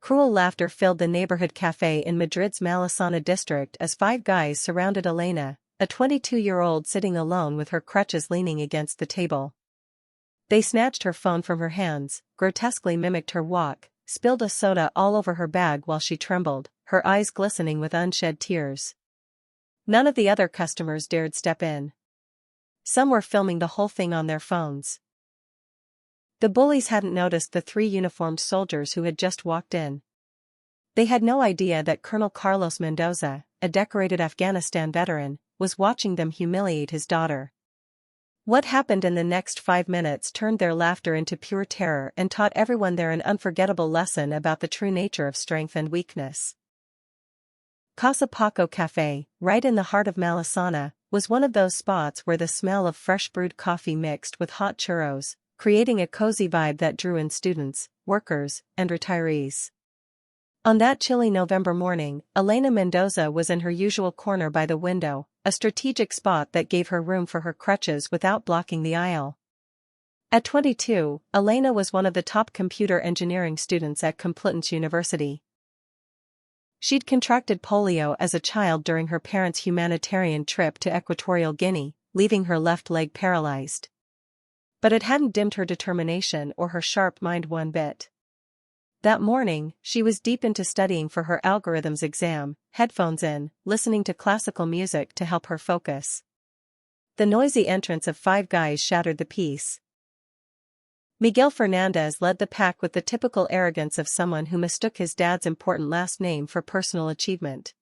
Cruel laughter filled the neighborhood cafe in Madrid's Malesana district as five guys surrounded Elena, a 22-year-old sitting alone with her crutches leaning against the table. They snatched her phone from her hands, grotesquely mimicked her walk, spilled a soda all over her bag while she trembled, her eyes glistening with unshed tears. None of the other customers dared step in. Some were filming the whole thing on their phones. The bullies hadn't noticed the three uniformed soldiers who had just walked in. They had no idea that Colonel Carlos Mendoza, a decorated Afghanistan veteran, was watching them humiliate his daughter. What happened in the next 5 minutes turned their laughter into pure terror and taught everyone there an unforgettable lesson about the true nature of strength and weakness. Casa Paco Café, right in the heart of Malesana, was one of those spots where the smell of fresh brewed coffee mixed with hot churros, creating a cozy vibe that drew in students, workers, and retirees. On that chilly November morning, Elena Mendoza was in her usual corner by the window, a strategic spot that gave her room for her crutches without blocking the aisle. At 22, Elena was one of the top computer engineering students at Complutense University. She'd contracted polio as a child during her parents' humanitarian trip to Equatorial Guinea, leaving her left leg paralyzed. But it hadn't dimmed her determination or her sharp mind one bit. That morning, she was deep into studying for her algorithms exam, headphones in, listening to classical music to help her focus. The noisy entrance of five guys shattered the peace. Miguel Fernandez led the pack with the typical arrogance of someone who mistook his dad's important last name for personal achievement.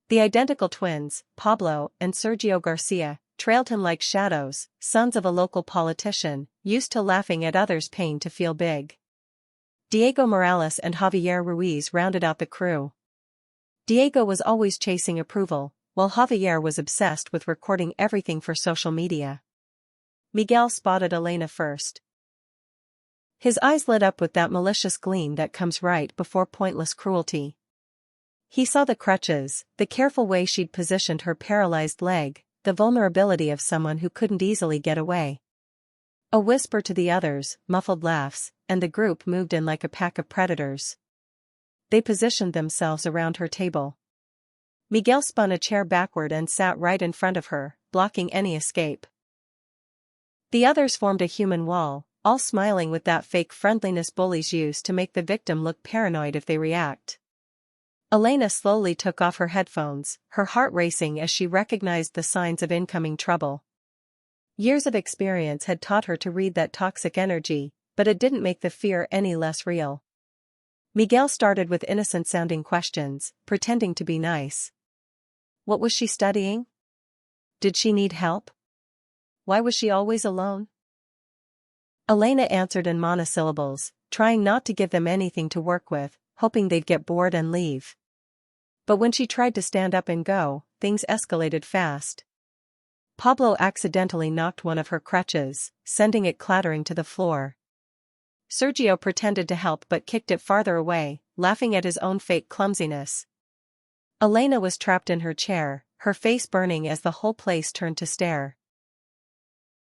The identical twins, Pablo and Sergio Garcia, trailed him like shadows, sons of a local politician, used to laughing at others' pain to feel big. Diego Morales and Javier Ruiz rounded out the crew. Diego was always chasing approval, while Javier was obsessed with recording everything for social media. Miguel spotted Elena first. His eyes lit up with that malicious gleam that comes right before pointless cruelty. He saw the crutches, the careful way she'd positioned her paralyzed leg, the vulnerability of someone who couldn't easily get away. A whisper to the others, muffled laughs, and the group moved in like a pack of predators. They positioned themselves around her table. Miguel spun a chair backward and sat right in front of her, blocking any escape. The others formed a human wall, all smiling with that fake friendliness bullies use to make the victim look paranoid if they react. Elena slowly took off her headphones, her heart racing as she recognized the signs of incoming trouble. Years of experience had taught her to read that toxic energy, but it didn't make the fear any less real. Miguel started with innocent-sounding questions, pretending to be nice. What was she studying? Did she need help? Why was she always alone? Elena answered in monosyllables, trying not to give them anything to work with, hoping they'd get bored and leave. But when she tried to stand up and go, things escalated fast. Pablo accidentally knocked one of her crutches, sending it clattering to the floor. Sergio pretended to help but kicked it farther away, laughing at his own fake clumsiness. Elena was trapped in her chair, her face burning as the whole place turned to stare.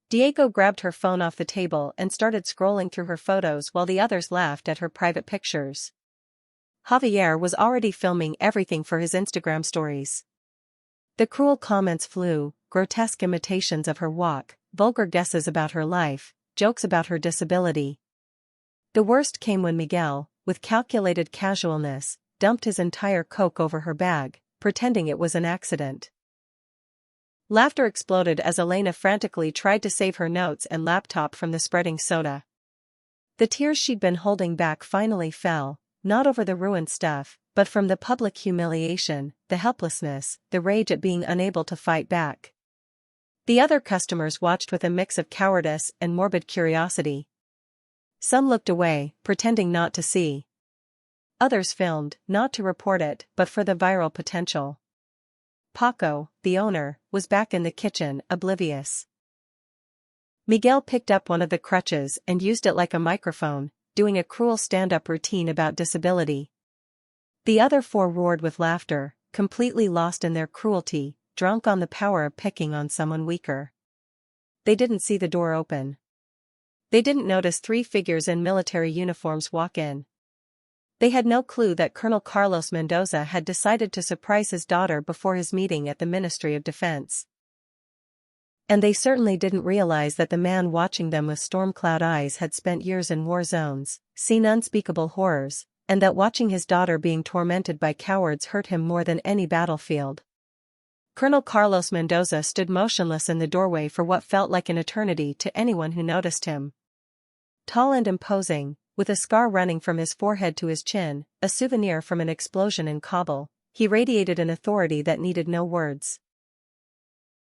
Diego grabbed her phone off the table and started scrolling through her photos while the others laughed at her private pictures. Javier was already filming everything for his Instagram stories. The cruel comments flew, grotesque imitations of her walk, vulgar guesses about her life, jokes about her disability. The worst came when Miguel, with calculated casualness, dumped his entire Coke over her bag, pretending it was an accident. Laughter exploded as Elena frantically tried to save her notes and laptop from the spreading soda. The tears she'd been holding back finally fell, not over the ruined stuff, but from the public humiliation, the helplessness, the rage at being unable to fight back. The other customers watched with a mix of cowardice and morbid curiosity. Some looked away, pretending not to see. Others filmed, not to report it, but for the viral potential. Paco, the owner, was back in the kitchen, oblivious. Miguel picked up one of the crutches and used it like a microphone, doing a cruel stand-up routine about disability. The other four roared with laughter, completely lost in their cruelty, drunk on the power of picking on someone weaker. They didn't see the door open. They didn't notice three figures in military uniforms walk in. They had no clue that Colonel Carlos Mendoza had decided to surprise his daughter before his meeting at the Ministry of Defense. And they certainly didn't realize that the man watching them with storm-cloud eyes had spent years in war zones, seen unspeakable horrors, and that watching his daughter being tormented by cowards hurt him more than any battlefield. Colonel Carlos Mendoza stood motionless in the doorway for what felt like an eternity to anyone who noticed him. Tall and imposing, with a scar running from his forehead to his chin, a souvenir from an explosion in Kabul, he radiated an authority that needed no words.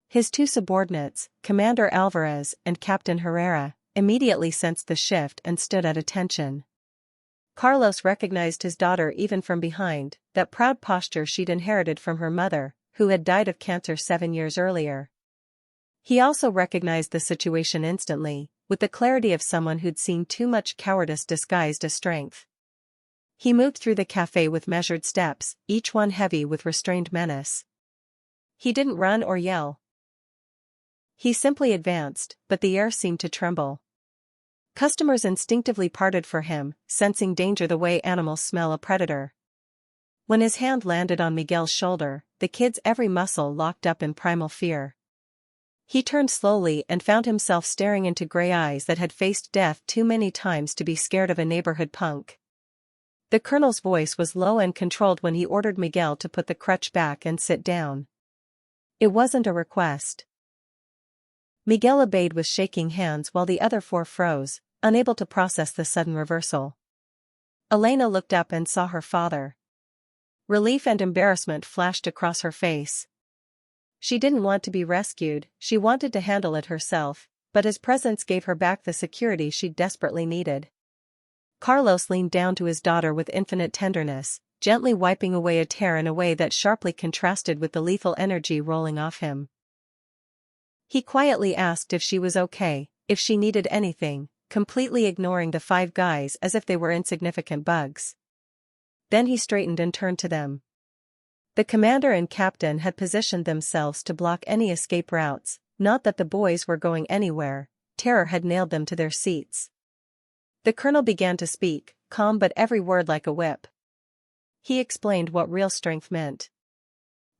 His two subordinates, Commander Alvarez and Captain Herrera, immediately sensed the shift and stood at attention. Carlos recognized his daughter even from behind, that proud posture she'd inherited from her mother, who had died of cancer 7 years earlier. He also recognized the situation instantly, with the clarity of someone who'd seen too much cowardice disguised as strength. He moved through the cafe with measured steps, each one heavy with restrained menace. He didn't run or yell. He simply advanced, but the air seemed to tremble. Customers instinctively parted for him, sensing danger the way animals smell a predator. When his hand landed on Miguel's shoulder, the kid's every muscle locked up in primal fear. He turned slowly and found himself staring into gray eyes that had faced death too many times to be scared of a neighborhood punk. The colonel's voice was low and controlled when he ordered Miguel to put the crutch back and sit down. It wasn't a request. Miguel obeyed with shaking hands while the other four froze, unable to process the sudden reversal. Elena looked up and saw her father. Relief and embarrassment flashed across her face. She didn't want to be rescued, she wanted to handle it herself, but his presence gave her back the security she desperately needed. Carlos leaned down to his daughter with infinite tenderness, gently wiping away a tear in a way that sharply contrasted with the lethal energy rolling off him. He quietly asked if she was okay, if she needed anything, completely ignoring the 5 guys as if they were insignificant bugs. Then he straightened and turned to them. The commander and captain had positioned themselves to block any escape routes, not that the boys were going anywhere, terror had nailed them to their seats. The colonel began to speak, calm but every word like a whip. He explained what real strength meant.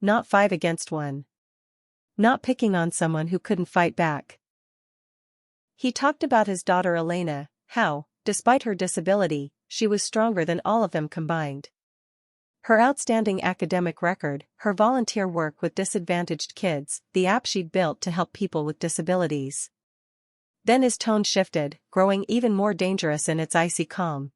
Not 5 against 1. Not picking on someone who couldn't fight back. He talked about his daughter Elena, how, despite her disability, she was stronger than all of them combined. Her outstanding academic record, her volunteer work with disadvantaged kids, the app she'd built to help people with disabilities. Then his tone shifted, growing even more dangerous in its icy calm.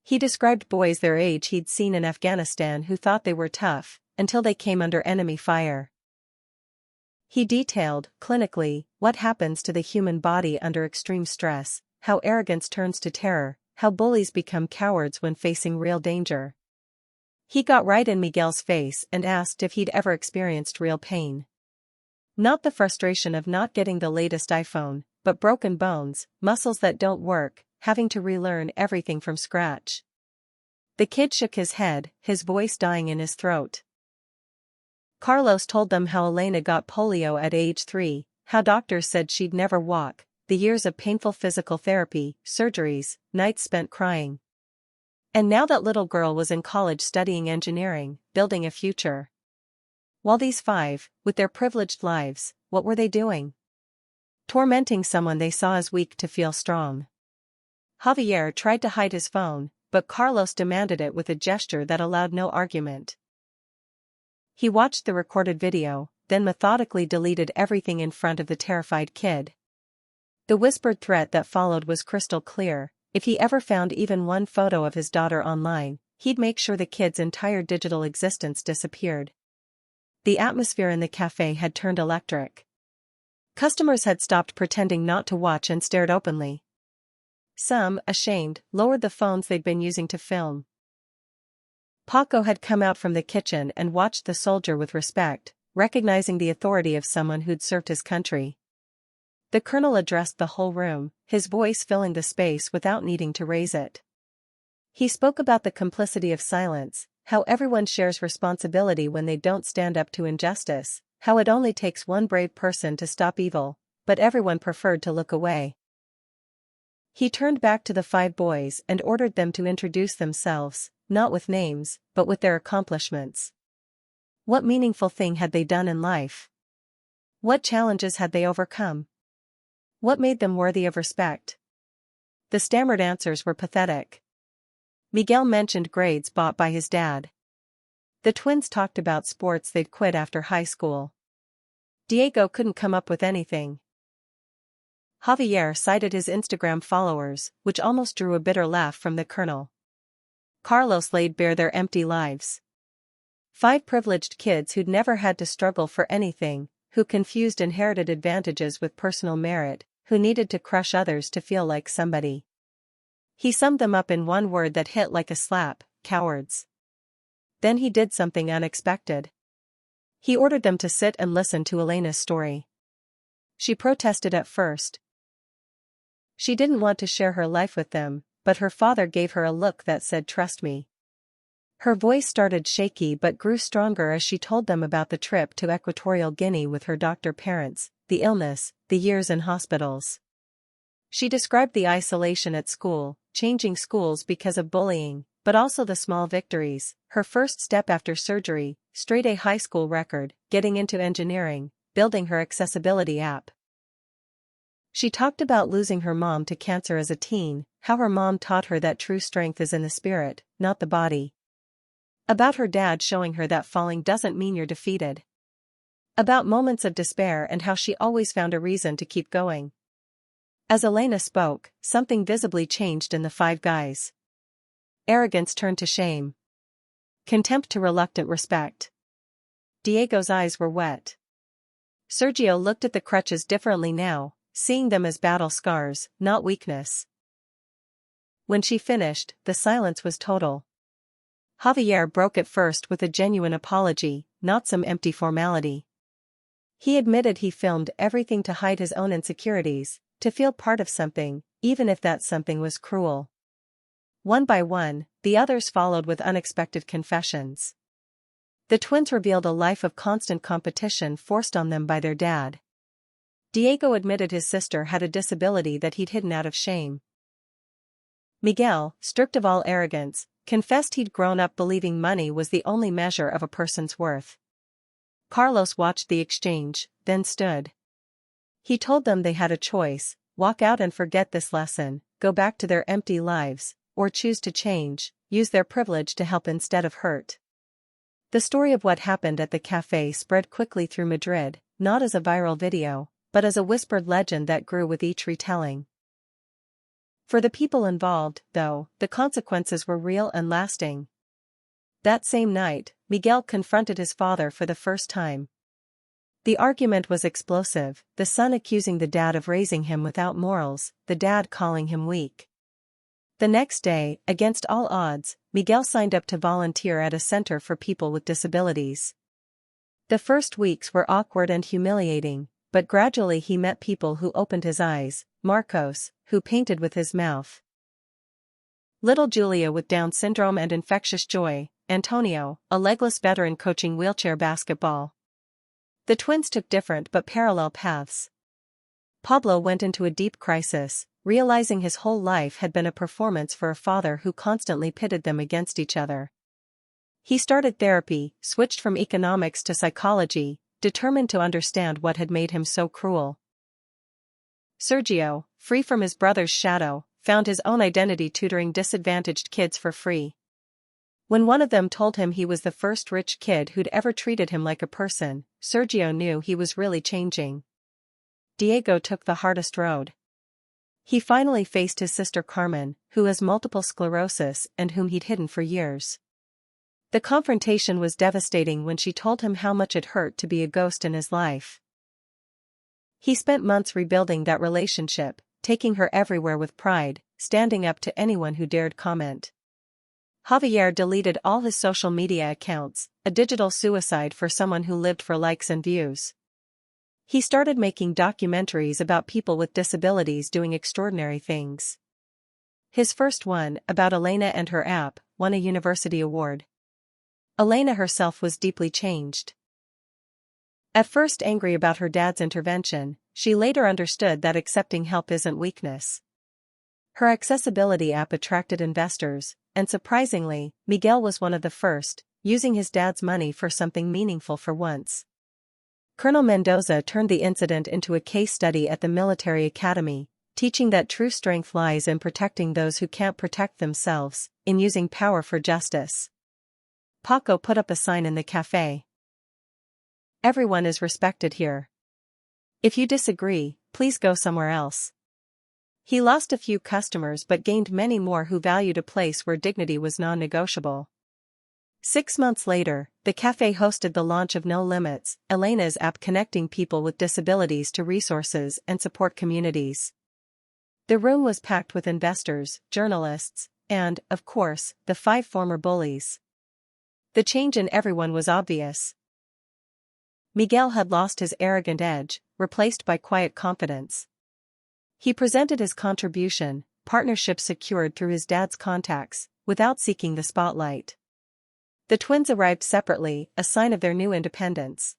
He described boys their age he'd seen in Afghanistan who thought they were tough, until they came under enemy fire. He detailed, clinically, what happens to the human body under extreme stress, how arrogance turns to terror, how bullies become cowards when facing real danger. He got right in Miguel's face and asked if he'd ever experienced real pain. Not the frustration of not getting the latest iPhone, but broken bones, muscles that don't work, having to relearn everything from scratch. The kid shook his head, his voice dying in his throat. Carlos told them how Elena got polio at age 3, how doctors said she'd never walk, the years of painful physical therapy, surgeries, nights spent crying. And now that little girl was in college studying engineering, building a future. While these 5, with their privileged lives, what were they doing? Tormenting someone they saw as weak to feel strong. Javier tried to hide his phone, but Carlos demanded it with a gesture that allowed no argument. He watched the recorded video, then methodically deleted everything in front of the terrified kid. The whispered threat that followed was crystal clear: if he ever found even one photo of his daughter online, he'd make sure the kid's entire digital existence disappeared. The atmosphere in the cafe had turned electric. Customers had stopped pretending not to watch and stared openly. Some, ashamed, lowered the phones they'd been using to film. Paco had come out from the kitchen and watched the soldier with respect, recognizing the authority of someone who'd served his country. The colonel addressed the whole room, his voice filling the space without needing to raise it. He spoke about the complicity of silence, how everyone shares responsibility when they don't stand up to injustice, how it only takes one brave person to stop evil, but everyone preferred to look away. He turned back to the 5 boys and ordered them to introduce themselves, not with names, but with their accomplishments. What meaningful thing had they done in life? What challenges had they overcome? What made them worthy of respect? The stammered answers were pathetic. Miguel mentioned grades bought by his dad. The twins talked about sports they'd quit after high school. Diego couldn't come up with anything. Javier cited his Instagram followers, which almost drew a bitter laugh from the colonel. Carlos laid bare their empty lives. 5 privileged kids who'd never had to struggle for anything, who confused inherited advantages with personal merit, who needed to crush others to feel like somebody. He summed them up in one word that hit like a slap: cowards. Then he did something unexpected. He ordered them to sit and listen to Elena's story. She protested at first. She didn't want to share her life with them, but her father gave her a look that said, "Trust me." Her voice started shaky but grew stronger as she told them about the trip to Equatorial Guinea with her doctor parents, the illness, the years in hospitals. She described the isolation at school, changing schools because of bullying, but also the small victories: her first step after surgery, straight A high school record, getting into engineering, building her accessibility app. She talked about losing her mom to cancer as a teen, how her mom taught her that true strength is in the spirit, not the body. About her dad showing her that falling doesn't mean you're defeated. About moments of despair and how she always found a reason to keep going. As Elena spoke, something visibly changed in the 5 guys. Arrogance turned to shame. Contempt to reluctant respect. Diego's eyes were wet. Sergio looked at the crutches differently now, seeing them as battle scars, not weakness. When she finished, the silence was total. Javier broke it first with a genuine apology, not some empty formality. He admitted he filmed everything to hide his own insecurities, to feel part of something, even if that something was cruel. One by one, the others followed with unexpected confessions. The twins revealed a life of constant competition forced on them by their dad. Diego admitted his sister had a disability that he'd hidden out of shame. Miguel, stripped of all arrogance, confessed he'd grown up believing money was the only measure of a person's worth. Carlos watched the exchange, then stood. He told them they had a choice: walk out and forget this lesson, go back to their empty lives, or choose to change, use their privilege to help instead of hurt. The story of what happened at the cafe spread quickly through Madrid, not as a viral video, but as a whispered legend that grew with each retelling. For the people involved, though, the consequences were real and lasting. That same night, Miguel confronted his father for the first time. The argument was explosive, the son accusing the dad of raising him without morals, the dad calling him weak. The next day, against all odds, Miguel signed up to volunteer at a center for people with disabilities. The first weeks were awkward and humiliating, but gradually he met people who opened his eyes: Marcos, who painted with his mouth; little Julia with Down syndrome and infectious joy; Antonio, a legless veteran coaching wheelchair basketball. The twins took different but parallel paths. Pablo went into a deep crisis, realizing his whole life had been a performance for a father who constantly pitted them against each other. He started therapy, switched from economics to psychology, determined to understand what had made him so cruel. Sergio, free from his brother's shadow, found his own identity tutoring disadvantaged kids for free. When one of them told him he was the first rich kid who'd ever treated him like a person, Sergio knew he was really changing. Diego took the hardest road. He finally faced his sister Carmen, who has multiple sclerosis and whom he'd hidden for years. The confrontation was devastating when she told him how much it hurt to be a ghost in his life. He spent months rebuilding that relationship, taking her everywhere with pride, standing up to anyone who dared comment. Javier deleted all his social media accounts, a digital suicide for someone who lived for likes and views. He started making documentaries about people with disabilities doing extraordinary things. His first one, about Elena and her app, won a university award. Elena herself was deeply changed. At first angry about her dad's intervention, she later understood that accepting help isn't weakness. Her accessibility app attracted investors, and surprisingly, Miguel was one of the first, using his dad's money for something meaningful for once. Colonel Mendoza turned the incident into a case study at the military academy, teaching that true strength lies in protecting those who can't protect themselves, in using power for justice. Paco put up a sign in the cafe. "Everyone is respected here. If you disagree, please go somewhere else." He lost a few customers but gained many more who valued a place where dignity was non-negotiable. 6 months later, the cafe hosted the launch of No Limits, Elena's app connecting people with disabilities to resources and support communities. The room was packed with investors, journalists, and, of course, the 5 former bullies. The change in everyone was obvious. Miguel had lost his arrogant edge, replaced by quiet confidence. He presented his contribution, partnership secured through his dad's contacts, without seeking the spotlight. The twins arrived separately, a sign of their new independence.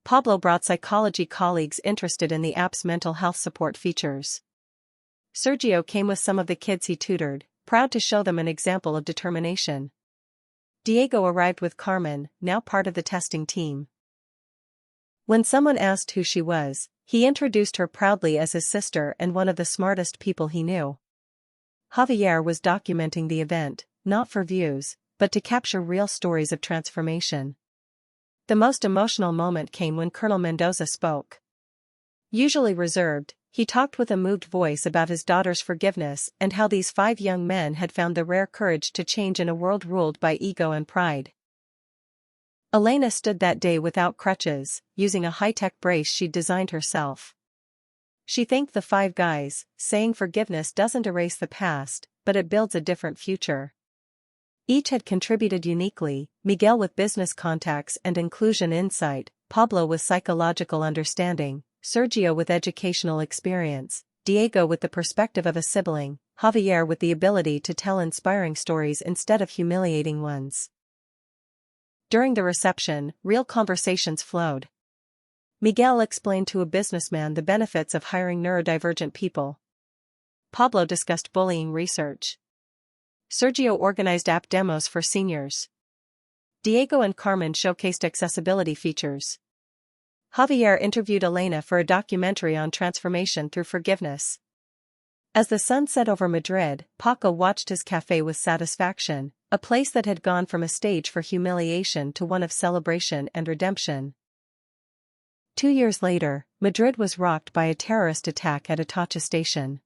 Pablo brought psychology colleagues interested in the app's mental health support features. Sergio came with some of the kids he tutored, proud to show them an example of determination. Diego arrived with Carmen, now part of the testing team. When someone asked who she was, he introduced her proudly as his sister and one of the smartest people he knew. Javier was documenting the event, not for views, but to capture real stories of transformation. The most emotional moment came when Colonel Mendoza spoke. Usually reserved, he talked with a moved voice about his daughter's forgiveness and how these 5 young men had found the rare courage to change in a world ruled by ego and pride. Elena stood that day without crutches, using a high-tech brace she'd designed herself. She thanked the 5 guys, saying forgiveness doesn't erase the past, but it builds a different future. Each had contributed uniquely, Miguel with business contacts and inclusion insight, Pablo with psychological understanding, Sergio with educational experience, Diego with the perspective of a sibling, Javier with the ability to tell inspiring stories instead of humiliating ones. During the reception, real conversations flowed. Miguel explained to a businessman the benefits of hiring neurodivergent people. Pablo discussed bullying research. Sergio organized app demos for seniors. Diego and Carmen showcased accessibility features. Javier interviewed Elena for a documentary on transformation through forgiveness. As the sun set over Madrid, Paco watched his cafe with satisfaction, a place that had gone from a stage for humiliation to one of celebration and redemption. 2 years later, Madrid was rocked by a terrorist attack at Atocha station.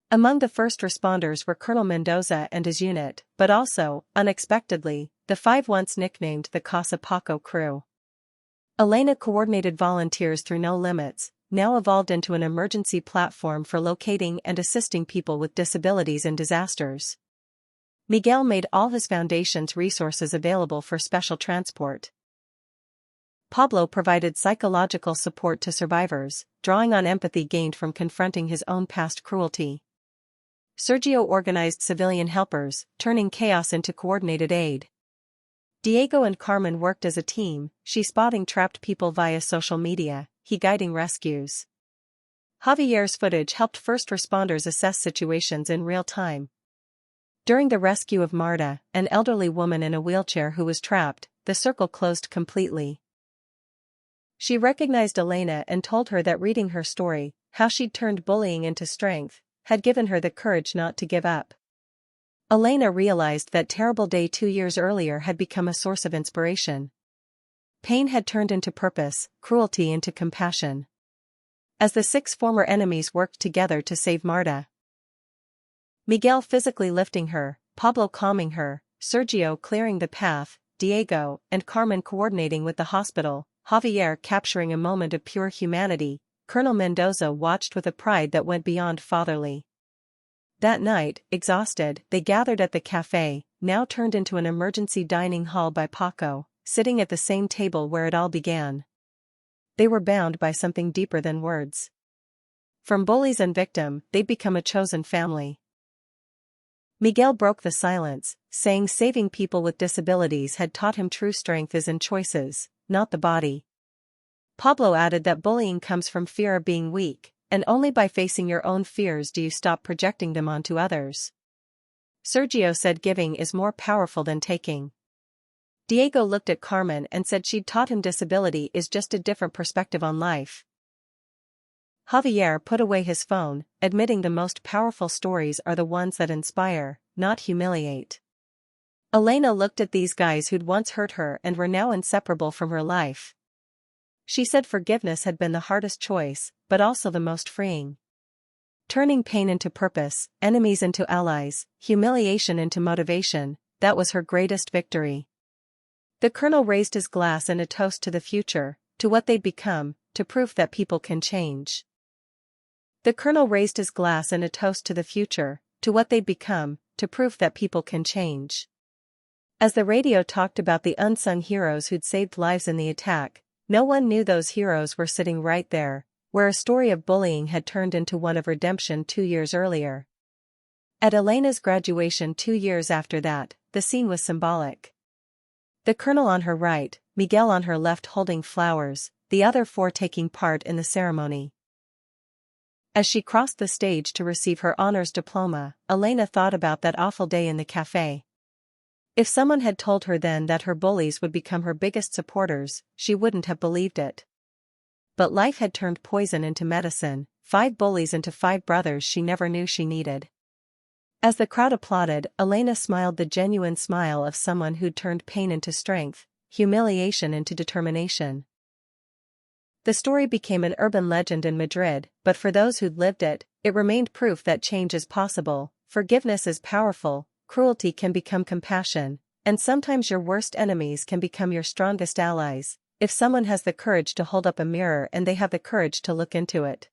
Among the first responders were Colonel Mendoza and his unit, but also, unexpectedly, the 5 once nicknamed the Casa Paco crew. Elena coordinated volunteers through No Limits, now evolved into an emergency platform for locating and assisting people with disabilities in disasters. Miguel made all his foundation's resources available for special transport. Pablo provided psychological support to survivors, drawing on empathy gained from confronting his own past cruelty. Sergio organized civilian helpers, turning chaos into coordinated aid. Diego and Carmen worked as a team, she spotting trapped people via social media, he guiding rescues. Javier's footage helped first responders assess situations in real time. During the rescue of Marta, an elderly woman in a wheelchair who was trapped, the circle closed completely. She recognized Elena and told her that reading her story, how she'd turned bullying into strength, had given her the courage not to give up. Elena realized that terrible day 2 years earlier had become a source of inspiration. Pain had turned into purpose, cruelty into compassion. As the 6 former enemies worked together to save Marta. Miguel physically lifting her, Pablo calming her, Sergio clearing the path, Diego and Carmen coordinating with the hospital, Javier capturing a moment of pure humanity, Colonel Mendoza watched with a pride that went beyond fatherly. That night, exhausted, they gathered at the cafe, now turned into an emergency dining hall by Paco, sitting at the same table where it all began. They were bound by something deeper than words. From bullies and victim, they'd become a chosen family. Miguel broke the silence, saying saving people with disabilities had taught him true strength is in choices, not the body. Pablo added that bullying comes from fear of being weak, and only by facing your own fears do you stop projecting them onto others. Sergio said giving is more powerful than taking. Diego looked at Carmen and said she'd taught him disability is just a different perspective on life. Javier put away his phone, admitting the most powerful stories are the ones that inspire, not humiliate. Elena looked at these guys who'd once hurt her and were now inseparable from her life. She said forgiveness had been the hardest choice, but also the most freeing. Turning pain into purpose, enemies into allies, humiliation into motivation, that was her greatest victory. The colonel raised his glass in a toast to the future, to what they'd become, to proof that people can change. The colonel raised his glass in a toast to the future, to what they'd become, to proof that people can change. As the radio talked about the unsung heroes who'd saved lives in the attack, no one knew those heroes were sitting right there, where a story of bullying had turned into one of redemption 2 years earlier. At Elena's graduation 2 years after that, the scene was symbolic. The colonel on her right, Miguel on her left holding flowers, the other 4 taking part in the ceremony. As she crossed the stage to receive her honors diploma, Elena thought about that awful day in the cafe. If someone had told her then that her bullies would become her biggest supporters, she wouldn't have believed it. But life had turned poison into medicine, 5 bullies into 5 brothers she never knew she needed. As the crowd applauded, Elena smiled the genuine smile of someone who'd turned pain into strength, humiliation into determination. The story became an urban legend in Madrid, but for those who'd lived it, it remained proof that change is possible, forgiveness is powerful, cruelty can become compassion, and sometimes your worst enemies can become your strongest allies, if someone has the courage to hold up a mirror and they have the courage to look into it.